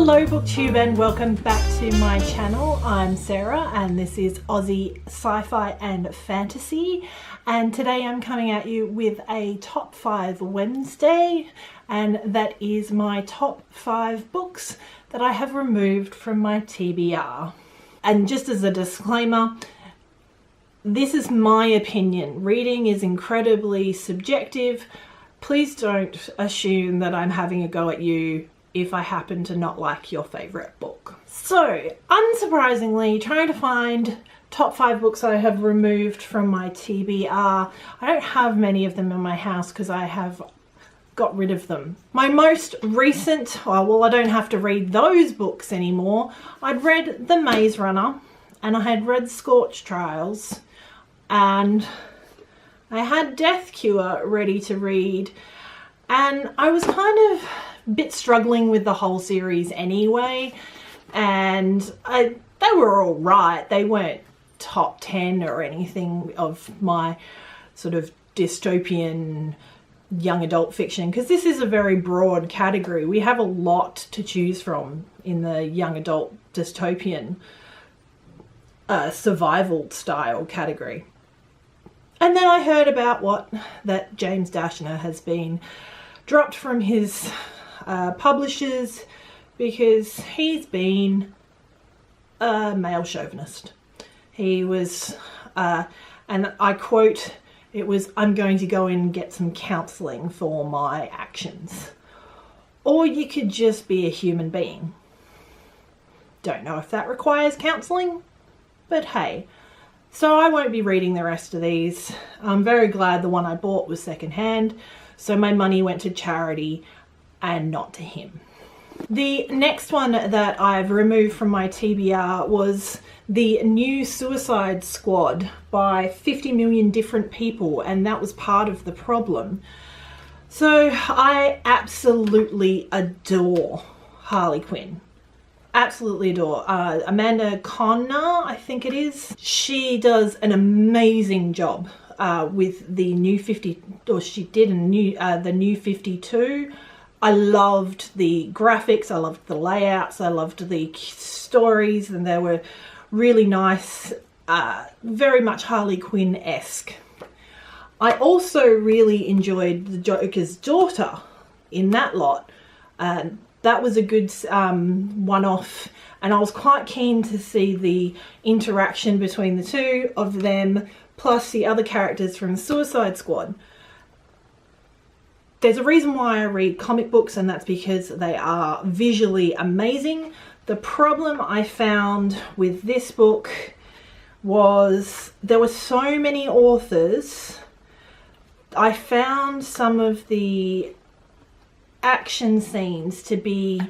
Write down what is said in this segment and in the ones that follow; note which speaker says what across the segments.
Speaker 1: Hello BookTube and welcome back to my channel. I'm Sarah and this is Aussie Sci-Fi and Fantasy, and today I'm coming at you with a top 5 Wednesday, and that is my top 5 books that I have removed from my TBR. And just as a disclaimer, this is my opinion. Reading is incredibly subjective. Please don't assume that I'm having a go at you if I happen to not like your favourite book. So, unsurprisingly, trying to find top 5 books I have removed from my TBR. I don't have many of them in my house because I have got rid of them. My most recent, well, I don't have to read those books anymore. I'd read The Maze Runner and I had read Scorch Trials and I had Death Cure ready to read, and I was kind of a bit struggling with the whole series anyway, and they were all right. They weren't top 10 or anything of my sort of dystopian young adult fiction, because this is a very broad category. We have a lot to choose from in the young adult dystopian survival style category. And then I heard about that James Dashner has been dropped from his publishers because he's been a male chauvinist. He was, and I quote, it was, "I'm going to go in and get some counselling for my actions." Or you could just be a human being. Don't know if that requires counselling, but hey. So I won't be reading the rest of these. I'm very glad the one I bought was secondhand, so my money went to charity and not to him. The next one that I've removed from my TBR was the new Suicide Squad by 50 million different people, and that was part of the problem. So I absolutely adore Harley Quinn. Absolutely adore. Amanda Conner, I think it is. She does an amazing job with the new 50, or she did the new 52. I loved the graphics, I loved the layouts, I loved the stories, and they were really nice, very much Harley Quinn-esque. I also really enjoyed the Joker's daughter in that lot. That was a good one-off, and I was quite keen to see the interaction between the two of them, plus the other characters from Suicide Squad. There's a reason why I read comic books, and that's because they are visually amazing. The problem I found with this book was there were so many authors. I found some of the action scenes to be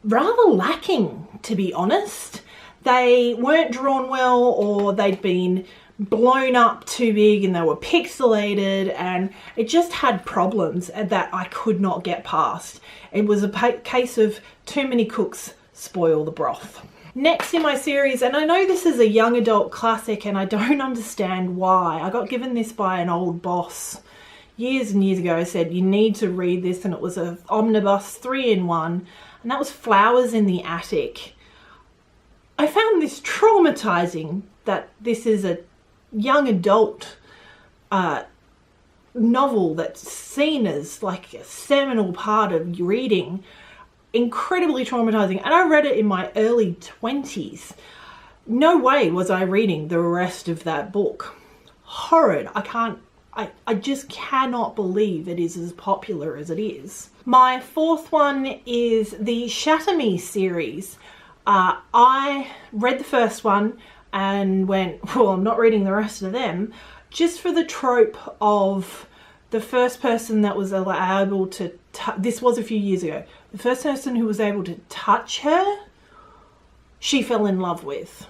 Speaker 1: rather lacking, to be honest. They weren't drawn well, or they'd been blown up too big and they were pixelated, and it just had problems that I could not get past. It was a case of too many cooks spoil the broth. Next in my series, and I know this is a young adult classic and I don't understand why. I got given this by an old boss years and years ago. I said, you need to read this, and it was an omnibus 3-in-1, and that was Flowers in the Attic. I found this traumatizing, that this is a young adult novel that's seen as like a seminal part of reading. Incredibly traumatizing, and I read it in my early 20s. No way was I reading the rest of that book. Horrid. I just cannot believe it is as popular as it is. My fourth one is the Shatter Me series. I read the first one and went, well, I'm not reading the rest of them, just for the trope of the first person that was able to, this was a few years ago, the first person who was able to touch her, she fell in love with.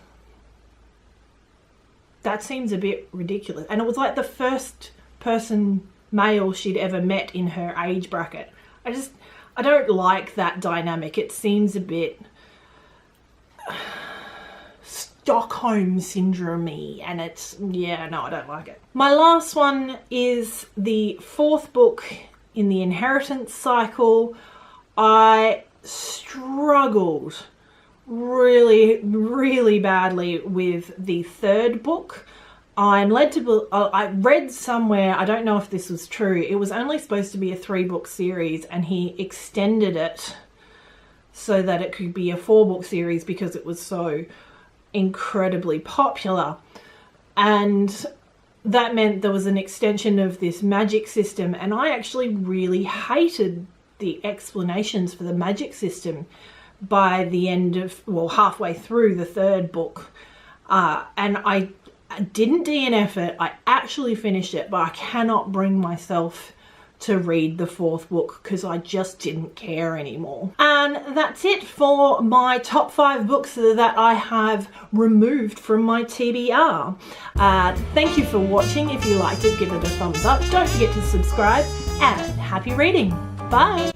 Speaker 1: That seems a bit ridiculous. And it was like the first person male she'd ever met in her age bracket. I don't like that dynamic. It seems a bit Stockholm syndrome-y, and it's, yeah, no, I don't like it. My last one is the fourth book in the Inheritance cycle.
Speaker 2: I struggled really badly with the third book. I'm led to I read somewhere, I don't know if this was true, it was only supposed to be a 3-book series and he extended it so that it could be a 4-book series because it was so incredibly popular. And that meant there was an extension of this magic system, and I actually really hated the explanations for the magic system by the end of, well, halfway through the 3rd book. And I didn't DNF it, I actually finished it, but I cannot bring myself to read the 4th book because I just didn't care anymore. And that's it for my top 5 books that I have removed from my TBR. Thank you for watching. If you liked it, give it a thumbs up. Don't forget to subscribe, and happy reading. Bye.